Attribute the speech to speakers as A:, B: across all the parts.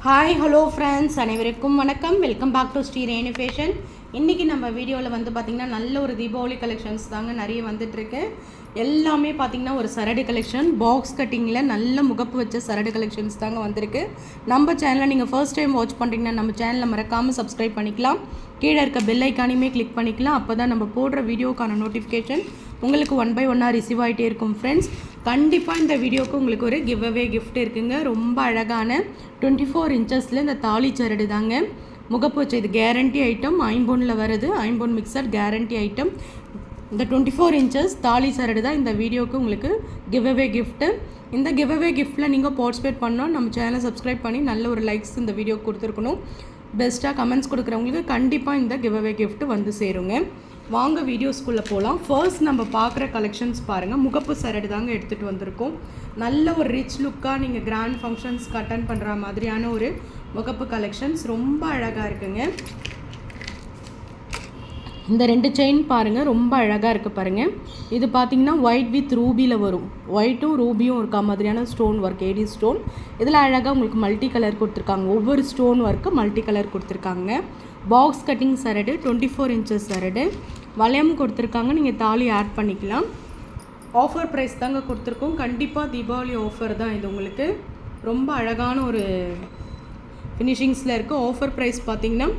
A: Hi hello friends, அனைவருக்கும் வணக்கம். Welcome back to Sri Renu fashion. இன்றைக்கி நம்ம வீடியோவில் வந்து பார்த்திங்கன்னா நல்ல ஒரு தீபாவளி கலெக்ஷன்ஸ் தாங்க நிறைய வந்துட்டுருக்கு. எல்லாமே பார்த்திங்கன்னா ஒரு சரடு கலெக்ஷன், பாக்ஸ் கட்டிங்கில் நல்ல முகப்பு வச்ச சரடு கலெக்ஷன்ஸ் தாங்க வந்திருக்கு. நம்ம சேனலை நீங்கள் ஃபர்ஸ்ட் டைம் வாட்ச் பண்ணுறீங்கன்னா நம்ம சேனலை மறக்காமல் சப்ஸ்கிரைப் பண்ணிக்கலாம். கீழே இருக்க பெல் ஐக்கானையுமே கிளிக் பண்ணிக்கலாம். அப்போ தான் நம்ம போடுற வீடியோக்கான நோட்டிஃபிகேஷன் உங்களுக்கு 1 by 1 ரிசீவ் ஆகிட்டே இருக்கும். ஃப்ரெண்ட்ஸ், கண்டிப்பாக இந்த வீடியோவுக்கு உங்களுக்கு ஒரு கிவ் அவே கிஃப்ட் இருக்குங்க. ரொம்ப அழகான 24 இன்ச்சஸில் இந்த தாலி சரடு தாங்க முகப்பு வச்சு. இது கேரண்டி ஐட்டம், ஐம்பொன்னில் வருது, ஐம்பொன் மிக்சர் கேரண்டி ஐட்டம். இந்த 24 இன்ச்சஸ் தாலி சரடு தான் இந்த வீடியோவுக்கு உங்களுக்கு கிவ் அவே கிஃப்ட்டு. இந்த கிவ் அவே கிஃப்ட்டில் நீங்கள் பார்ட்டிசிபேட் பண்ணோம், நம்ம சேனலை சப்ஸ்கிரைப் பண்ணி நல்ல ஒரு லைக்ஸ் இந்த வீடியோக்கு கொடுத்துருக்கணும். பெஸ்ட்டாக கமெண்ட்ஸ் கொடுக்குறவங்களுக்கு கண்டிப்பாக இந்த கிவ் அவே கிஃப்ட் வந்து சேருங்க. வாங்க வீடியோஸ்குள்ளே போகலாம். ஃபர்ஸ்ட் நம்ம பார்க்குற கலெக்ஷன்ஸ் பாருங்கள். முகப்பு சரடு தாங்க எடுத்துகிட்டு வந்திருக்கோம். நல்ல ஒரு ரிச் லுக்காக நீங்கள் கிராண்ட் ஃபங்க்ஷன்ஸ்க்கு அட்டன் பண்ணுற மாதிரியான ஒரு முகப்பு கலெக்ஷன்ஸ் ரொம்ப அழகாக இருக்குங்க. இந்த 2 செயின் பாருங்கள், ரொம்ப அழகாக இருக்குது பாருங்கள். இது பார்த்திங்கன்னா ஒயிட் வித் ரூபியில் வரும். ஒயிட்டும் ரூபியும் இருக்க மாதிரியான ஸ்டோன் ஒர்க், ஏடி ஸ்டோன். இதில் அழகாக உங்களுக்கு மல்டி கலர் கொடுத்துருக்காங்க. ஒவ்வொரு ஸ்டோன் ஒர்க்கு மல்டி கலர் கொடுத்துருக்காங்க. பாக்ஸ் கட்டிங் சரடு, 24 இன்ச்சஸ் சரடு, வளையம் கொடுத்துருக்காங்க. நீங்கள் தாலி ஆட் பண்ணிக்கலாம். ஆஃபர் ப்ரைஸ் தாங்க கொடுத்துருக்கோம். கண்டிப்பாக தீபாவளி ஆஃபர் தான் இது. உங்களுக்கு ரொம்ப அழகான ஒரு ஃபினிஷிங்ஸில் இருக்குது. ஆஃபர் ப்ரைஸ் பார்த்திங்கன்னா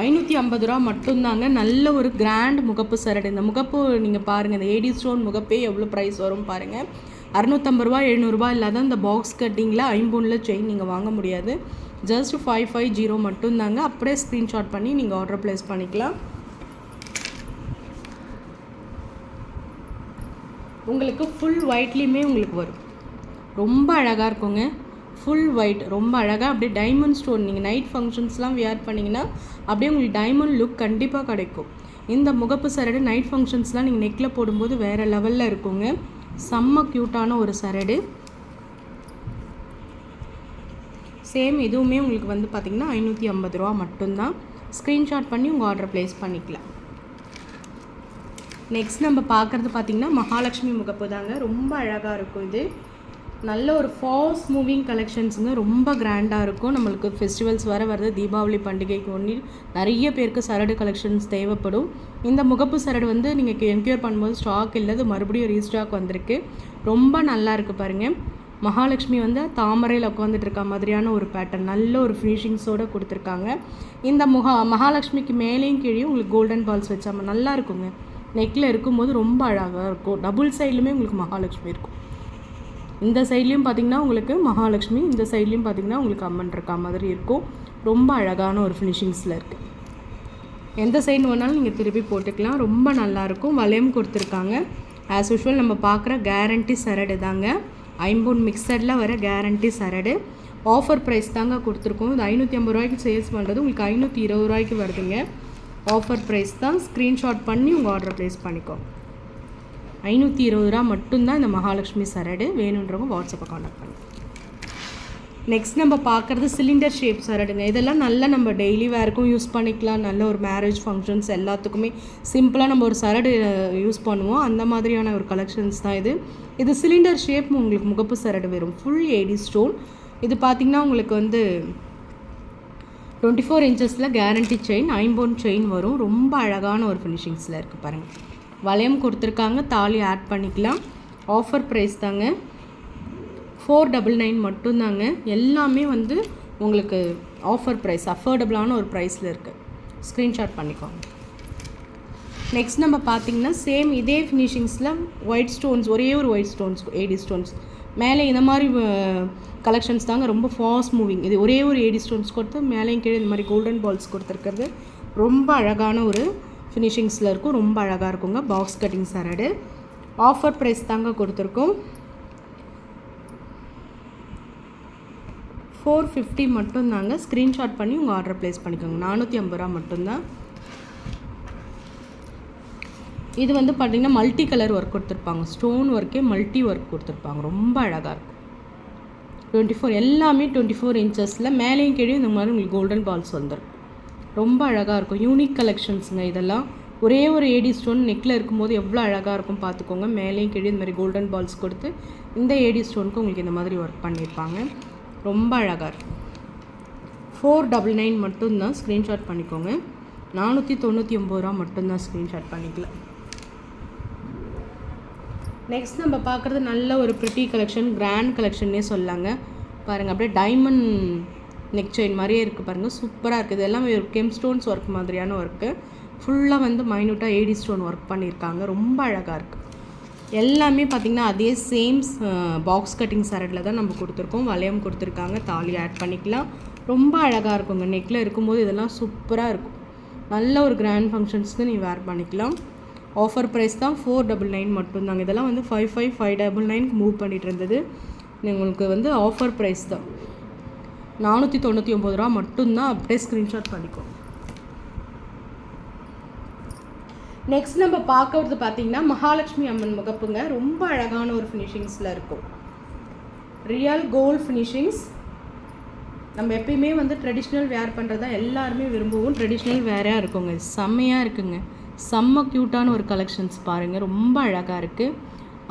A: 550 ரூபா மட்டும்தாங்க. நல்ல ஒரு கிராண்ட் முகப்பு சரடு. இந்த முகப்பு நீங்கள் பாருங்கள், இந்த ஏடி ஸ்டோன் முகப்பே எவ்வளோ ப்ரைஸ் வரும் பாருங்கள். 650 ரூபா 700 ரூபா இல்லாத இந்த பாக்ஸ் கட்டிங்கில் ஐம்பொன்னில் செயின் நீங்கள் வாங்க முடியாது. ஜஸ்ட் 550 மட்டும்தாங்க. அப்படியே ஸ்க்ரீன்ஷாட் பண்ணி நீங்கள் ஆர்டர் ப்ளேஸ் பண்ணிக்கலாம். உங்களுக்கு ஃபுல் ஒயிட்லேயுமே உங்களுக்கு வரும். ரொம்ப அழகாக இருக்குங்க. ஃபுல் ஒயிட் ரொம்ப அழகாக அப்படியே டைமண்ட் ஸ்டோன். நீங்கள் நைட் ஃபங்க்ஷன்ஸ்லாம் வியர் பண்ணிங்கன்னா அப்படியே உங்களுக்கு டைமண்ட் லுக் கண்டிப்பாக கிடைக்கும். இந்த முகப்பு சரடு நைட் ஃபங்க்ஷன்ஸ்லாம் நீங்கள் நெக்கில் போடும்போது வேறு லெவலில் இருக்குங்க. செம்ம க்யூட்டான ஒரு சரடு. சேம் இதுவுமே உங்களுக்கு வந்து பார்த்திங்கன்னா 550 ரூபா மட்டும்தான். ஸ்க்ரீன்ஷாட் பண்ணி உங்கள் ஆர்டர் ப்ளேஸ் பண்ணிக்கலாம். நெக்ஸ்ட் நம்ம பார்க்குறது பார்த்திங்கன்னா மகாலட்சுமி முகப்பு தாங்க. ரொம்ப அழகாக இருக்கும். இது நல்ல ஒரு ஃபாஸ்ட் மூவிங் கலெக்ஷன்ஸுங்க. ரொம்ப கிராண்டாக இருக்கும். நம்மளுக்கு ஃபெஸ்டிவல்ஸ் வருது, தீபாவளி பண்டிகைக்கு ஒன்றி நிறைய பேருக்கு சரடு கலெக்ஷன்ஸ் தேவைப்படும். இந்த முகப்பு சரடு வந்து நீங்கள் என்கொயர் பண்ணும்போது ஸ்டாக் இல்லாது மறுபடியும் ரீஸ்டாக் வந்திருக்கு. ரொம்ப நல்லா இருக்குது பாருங்கள். மகாலட்சுமி வந்து தாமரையில் உட்காந்துட்டு இருக்க மாதிரியான ஒரு பேட்டர்ன், நல்ல ஒரு ஃபினிஷிங்ஸோடு கொடுத்துருக்காங்க. இந்த மகாலட்சுமிக்கு மேலேயும் கீழே உங்களுக்கு கோல்டன் பால்ஸ் வச்சா நல்லா இருக்குங்க. நெக்கில் இருக்கும்போது ரொம்ப அழகாக இருக்கும். டபுள் சைட்லையுமே உங்களுக்கு மகாலட்சுமி இருக்கும். இந்த சைட்லேயும் பார்த்திங்கன்னா உங்களுக்கு மகாலட்சுமி, இந்த சைட்லேயும் பார்த்திங்கன்னா உங்களுக்கு அம்மன் இருக்கா மாதிரி இருக்கும். ரொம்ப அழகான ஒரு ஃபினிஷிங்ஸில் இருக்குது. எந்த சைடு வேணாலும் நீங்கள் திருப்பி போட்டுக்கலாம். ரொம்ப நல்லாயிருக்கும். வளையம் கொடுத்துருக்காங்க. ஆஸ் யூஷுவல் நம்ம பார்க்குற கேரண்டி சரடு தாங்க. ஐம்பொன் மிக்சரில் வர கேரண்டி சரடு. ஆஃபர் ப்ரைஸ் தாங்க கொடுத்துருக்கோம். இது 550 ரூபாய்க்கு சேல்ஸ் பண்ணுறது உங்களுக்கு 520 ரூபாய்க்கு வருதுங்க. ஆஃபர் ப்ரைஸ் தான். ஸ்க்ரீன்ஷாட் பண்ணி உங்கள் ஆர்டர் ப்ளேஸ் பண்ணிக்கோ. 520 ரூபா மட்டும்தான் இந்த மகாலட்சுமி சரடு. வேணுன்றவங்க வாட்ஸ்அப்பை காண்டாக்ட் பண்ணுங்க. நெக்ஸ்ட் நம்ம பார்க்குறது சிலிண்டர் ஷேப் சரடுங்க. இதெல்லாம் நல்லா நம்ம டெய்லி வேருக்கும் யூஸ் பண்ணிக்கலாம். நல்ல ஒரு மேரேஜ் ஃபங்க்ஷன்ஸ் எல்லாத்துக்குமே சிம்பிளாக நம்ம ஒரு சரடு யூஸ் பண்ணுவோம். அந்த மாதிரியான ஒரு கலெக்ஷன்ஸ் தான் இது. இது சிலிண்டர் ஷேப் உங்களுக்கு முகப்பு சரடு வரும். Full AD stone. இது பார்த்திங்கன்னா உங்களுக்கு வந்து 24 இன்ச்சஸில் கேரண்டி செயின், ஐம்பொன் செயின் வரும். ரொம்ப அழகான ஒரு ஃபினிஷிங்ஸில் இருக்குது பாருங்கள். வளையம் கொடுத்துருக்காங்க. தாலி ஆட் பண்ணிக்கலாம். ஆஃபர் ப்ரைஸ் தாங்க. 499 மட்டும்தாங்க. எல்லாமே வந்து உங்களுக்கு ஆஃபர் ப்ரைஸ், அஃபோர்டபுளான ஒரு ப்ரைஸில் இருக்குது. ஸ்க்ரீன்ஷாட் பண்ணிக்கோங்க. நெக்ஸ்ட் நம்ம பார்த்திங்கன்னா சேம் இதே ஃபினிஷிங்ஸில் ஒயிட் ஸ்டோன்ஸ், ஒரே ஒரு ஒயிட் ஸ்டோன்ஸ், ஏடி ஸ்டோன்ஸ் மேலே இந்த மாதிரி கலெக்ஷன்ஸ் தாங்க. ரொம்ப ஃபாஸ்ட் மூவிங். இது ஒரே ஒரு ஏடி ஸ்டோன்ஸ் கொடுத்து மேலேயும் கீழே இந்த மாதிரி கோல்டன் பால்ஸ் கொடுத்துருக்கிறது ரொம்ப அழகான ஒரு ஃபினிஷிங்ஸில் இருக்கும். ரொம்ப அழகாக இருக்குங்க. பாக்ஸ் கட்டிங் சரடு. ஆஃபர் ப்ரைஸ் தாங்க கொடுத்துருக்கோம். 450 மட்டும்தாங்க. ஸ்க்ரீன்ஷாட் பண்ணி உங்கள் ஆர்டர் ப்ளேஸ் பண்ணிக்கோங்க. 450 ரூபா மட்டும்தான். இது வந்து பார்த்திங்கன்னா மல்டி கலர் ஒர்க் கொடுத்துருப்பாங்க. ஸ்டோன் ஒர்க்கே மல்டி ஒர்க் கொடுத்துருப்பாங்க. ரொம்ப அழகாக இருக்கும். 24 எல்லாமே 24 இன்ச்சஸில் மேலேயும் கீழே இந்த மாதிரி உங்களுக்கு கோல்டன் பால்ஸ் வந்துடும். ரொம்ப அழகாக இருக்கும். யூனிக் கலெக்ஷன்ஸுங்க இதெல்லாம். ஒரே ஒரு ஏடி ஸ்டோன் நெக்கில் இருக்கும்போது எவ்வளோ அழகாக இருக்கும் பார்த்துக்கோங்க. மேலேயும் கீழே இந்த மாதிரி கோல்டன் பால்ஸ் கொடுத்து இந்த ஏடி ஸ்டோனுக்கு உங்களுக்கு இந்த மாதிரி ஒர்க் பண்ணியிருப்பாங்க. ரொம்ப அழகாக இருக்கும். 499 மட்டும்தான். ஸ்க்ரீன்ஷாட் பண்ணிக்கோங்க. 499 ரூபா மட்டும்தான். ஸ்க்ரீன்ஷாட் பண்ணிக்கலாம். நெக்ஸ்ட் நம்ம பார்க்குறது நல்ல ஒரு ப்ரிட்டி கலெக்ஷன், கிராண்ட் கலெக்ஷன்னே சொல்லாங்க. பாருங்கள், அப்படியே டைமண்ட் நெக் செயின் மாதிரியே இருக்குது பாருங்கள். சூப்பராக இருக்குது. இது எல்லாமே ஒரு கெம் ஸ்டோன்ஸ் ஒர்க் மாதிரியான ஒர்க்கு. ஃபுல்லாக வந்து மைன்யூட்டாக ஏடி ஸ்டோன் ஒர்க் பண்ணியிருக்காங்க. ரொம்ப அழகாக இருக்குது. எல்லாமே பார்த்திங்கன்னா அதே சேம் பாக்ஸ் கட்டிங் சரடில் தான் நம்ம கொடுத்துருக்கோம். வளையம் கொடுத்துருக்காங்க. தாலி ஆட் பண்ணிக்கலாம். ரொம்ப அழகாக இருக்குங்க. நெக்கில் இருக்கும்போது இதெல்லாம் சூப்பராக இருக்கும். நல்ல ஒரு கிராண்ட் ஃபங்க்ஷன்ஸ்க்கு நீ வேர் பண்ணிக்கலாம். ஆஃபர் ப்ரைஸ் தான் 499 மட்டும்தாங்க. இதெல்லாம் வந்து 599 மூவ் பண்ணிகிட்டு இருந்தது. உங்களுக்கு வந்து ஆஃபர் ப்ரைஸ் தான். 499 ரூபா மட்டும்தான். அப்படியே ஸ்க்ரீன்ஷாட் பண்ணிக்கோ. நெக்ஸ்ட் நம்ம பார்க்கறது பார்த்திங்கன்னா மகாலட்சுமி அம்மன் முகப்புங்க. ரொம்ப அழகான ஒரு ஃபினிஷிங்ஸில் இருக்கும். Real gold finishings. நம்ம எப்பயுமே வந்து ட்ரெடிஷ்னல் வேர் பண்ணுறது தான் எல்லாருமே விரும்புவோம். ட்ரெடிஷ்னல் வேராக இருக்குங்க. செம்மையாக இருக்குங்க. செம்ம க்யூட்டான ஒரு கலெக்ஷன்ஸ் பாருங்கள். ரொம்ப அழகாக இருக்குது.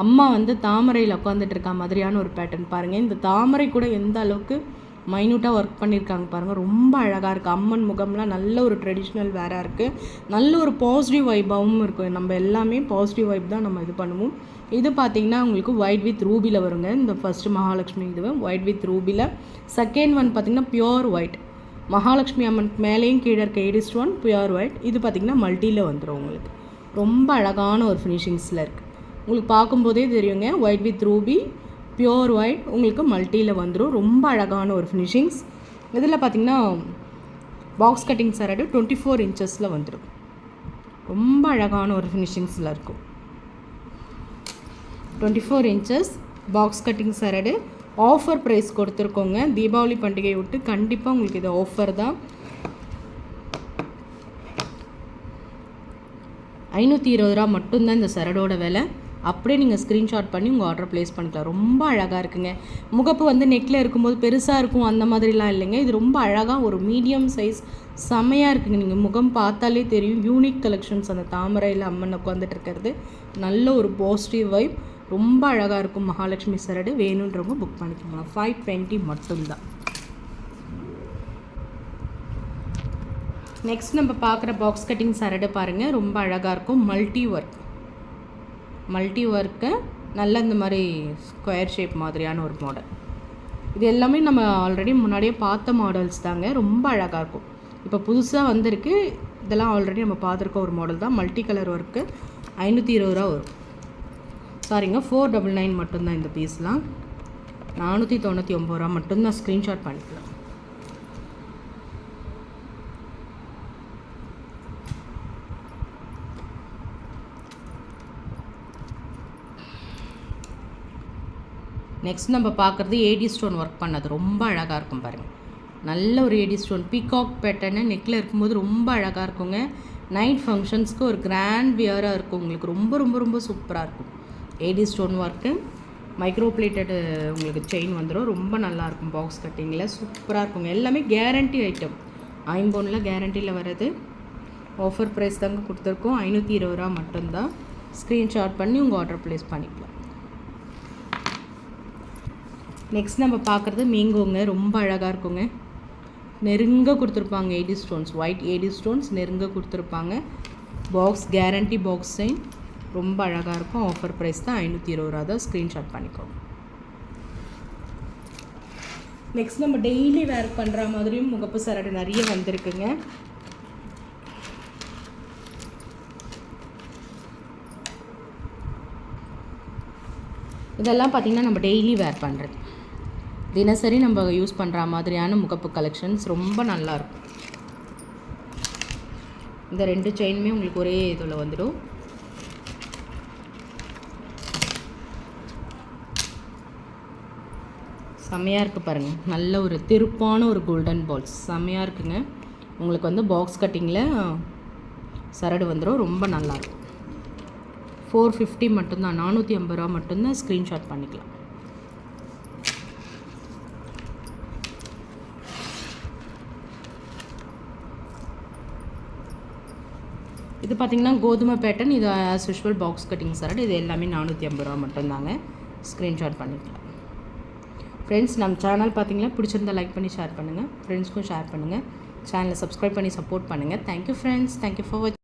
A: அம்மா வந்து தாமரையில் உட்காந்துட்டு இருக்க மாதிரியான ஒரு பேட்டர்ன் பாருங்கள். இந்த தாமரை கூட எந்த அளவுக்கு மைன்யூட்டாக ஒர்க் பண்ணியிருக்காங்க பாருங்கள். ரொம்ப அழகாக இருக்குது. அம்மன் முகம்லாம் நல்ல ஒரு ட்ரெடிஷ்னல் வேராக இருக்குது. நல்ல ஒரு பாசிட்டிவ் வைப்பாகவும் இருக்கும். நம்ம எல்லாமே பாசிட்டிவ் வைப் தான் நம்ம இது பண்ணுவோம். இது பார்த்திங்கன்னா உங்களுக்கு ஒயிட் வித் ரூபியில் வருங்க. இந்த ஃபஸ்ட்டு மகாலட்சுமி இது ஒயிட் வித் ரூபியில். செகண்ட் ஒன் பார்த்திங்கன்னா பியோர் ஒயிட். மகாலட்சுமி அம்மனுக்கு மேலேயும் கீழே இருக்க ஏடி ஸ்டோன் பியோர் ஒயிட். இது பார்த்திங்கன்னா மல்டியில் வந்துடும் உங்களுக்கு. ரொம்ப அழகான ஒரு ஃபினிஷிங்ஸில் இருக்குது. உங்களுக்கு பார்க்கும்போதே தெரியுங்க. White with Ruby, pure white, உங்களுக்கு மல்டியில் வந்துடும். ரொம்ப அழகான ஒரு ஃபினிஷிங்ஸ். இதில் பார்த்திங்கன்னா பாக்ஸ் கட்டிங் சரடு 24 இன்ச்சஸில் வந்துடும். ரொம்ப அழகான ஒரு ஃபினிஷிங்ஸில் இருக்கும். 24 இன்ச்சஸ் பாக்ஸ் கட்டிங் சரடு. ஆஃபர் ப்ரைஸ் கொடுத்துருக்கோங்க. தீபாவளி பண்டிகை விட்டு கண்டிப்பாக உங்களுக்கு இது ஆஃபர் தான். 520 ரூபா மட்டும்தான் இந்த சரடோட விலை. அப்படியே நீங்கள் ஸ்க்ரீன்ஷாட் பண்ணி உங்கள் ஆர்டர் ப்ளேஸ் பண்ணிக்கலாம். ரொம்ப அழகாக இருக்குங்க. முகப்பு வந்து நெக்கில் இருக்கும்போது பெருசாக இருக்கும் அந்த மாதிரிலாம் இல்லைங்க. இது ரொம்ப அழகாக ஒரு மீடியம் சைஸ் செம்மையாக இருக்குங்க. நீங்கள் முகம் பார்த்தாலே தெரியும். Unique collections. அந்த தாமரையில் அம்மன் உட்காந்துட்டு இருக்கிறது நல்ல ஒரு பாசிட்டிவ் வைப். ரொம்ப அழகாக இருக்கும். மகாலட்சுமி சரடு வேணுன்றவங்க புக் பண்ணிக்கோங்க. 520 மட்டும்தான். நெக்ஸ்ட் நம்ம பார்க்குற பாக்ஸ் கட்டிங் சரடு பாருங்கள். ரொம்ப அழகாக இருக்கும். மல்டி ஒர்க்கு நல்ல இந்த மாதிரி ஸ்கொயர் ஷேப் மாதிரியான ஒரு மாடல். இது எல்லாமே நம்ம ஆல்ரெடி முன்னாடியே பார்த்த மாடல்ஸ் தாங்க. ரொம்ப அழகாக இருக்கும். இப்போ புதுசாக வந்திருக்கு. இதெல்லாம் ஆல்ரெடி நம்ம பார்த்துருக்க ஒரு மாடல் தான். Multi colour work. 520 ரூபா வரும். சாரிங்க, 499 மட்டும்தான் இந்த பீஸ்லாம். 499 ரூபா மட்டும்தான். ஸ்க்ரீன்ஷாட் பண்ணிக்கலாம். நெக்ஸ்ட் நம்ம பார்க்குறது ஏடி ஸ்டோன் ஒர்க் பண்ணது. ரொம்ப அழகாக இருக்கும் பாருங்கள். நல்ல ஒரு ஏடி ஸ்டோன் பீகாக் பேட்டர்னு நெக்கில் இருக்கும்போது ரொம்ப அழகாக இருக்குங்க. நைட் ஃபங்க்ஷன்ஸ்க்கு ஒரு கிராண்ட் வியராக இருக்கும் உங்களுக்கு. ரொம்ப ரொம்ப ரொம்ப சூப்பராக இருக்கும். AD stone work. Micro plated உங்களுக்கு செயின் வந்துடும். ரொம்ப நல்லாயிருக்கும். பாக்ஸ் கட்டிங்கில் சூப்பராக இருக்குங்க. எல்லாமே கேரண்டி ஐட்டம். ஐம்பொன்னில் கேரண்டியில் வர்றது. ஆஃபர் ப்ரைஸ் தாங்க கொடுத்துருக்கோம். 520 ரூபா மட்டும்தான். ஸ்க்ரீன்ஷாட் பண்ணி உங்கள் ஆர்டர் ப்ளேஸ் பண்ணிக்கலாம். நெக்ஸ்ட் நம்ம பார்க்குறது மேங்கோங்க. ரொம்ப அழகாக இருக்குங்க. நெருங்க கொடுத்துருப்பாங்க AD stones. White AD stones நெருங்க கொடுத்துருப்பாங்க. Box guarantee box chain. ரொம்ப அழகாக இருக்கும். ஆஃபர் ப்ரைஸ் தான். 520 ரூபா தான். ஸ்க்ரீன்ஷாட் பண்ணிக்கோங்க. நெக்ஸ்ட் நம்ம டெய்லி வேர் பண்ணுற மாதிரியும் முகப்பு சரடு நிறைய வந்திருக்குங்க. இதெல்லாம் பார்த்திங்கன்னா நம்ம டெய்லி வேர் பண்ணுறது, தினசரி நம்ம யூஸ் பண்ணுற மாதிரியான முகப்பு கலெக்ஷன்ஸ். ரொம்ப நல்லாயிருக்கும். இந்த 2 செயினுமே உங்களுக்கு ஒரே இதில் வந்துடும். செம்மையாக இருக்குது பாருங்கள். நல்ல ஒரு திருப்பான ஒரு கோல்டன் பால்ஸ். செம்மையாக இருக்குங்க. உங்களுக்கு வந்து பாக்ஸ் கட்டிங்கில் சரடு வந்துடும். ரொம்ப நல்லாயிருக்கும். 450 மட்டும்தான். 450 ரூபா மட்டும்தான். ஸ்க்ரீன்ஷாட் பண்ணிக்கலாம். இது பார்த்திங்கன்னா கோதுமை பேட்டர்ன். இது ஆஸ் யூஷுவல் பாக்ஸ் கட்டிங் சரடு. இது எல்லாமே 450 ரூபா மட்டும்தாங்க. ஸ்க்ரீன்ஷாட் பண்ணிக்கலாம். ஃப்ரெண்ட்ஸ், நம்ம சேனல் பார்த்திங்கன்னா பிடிச்சிருந்தா லைக் பண்ணி ஷேர் பண்ணுங்கள். ஃப்ரெண்ட்ஸ்க்கும் ஷேர் பண்ணுங்கள். சேனலை சப்ஸ்கிரைப் பண்ணி சப்போர்ட் பண்ணுங்கள். Thank you friends. தேங்க்யூ ஃபார் வாட்சிங்.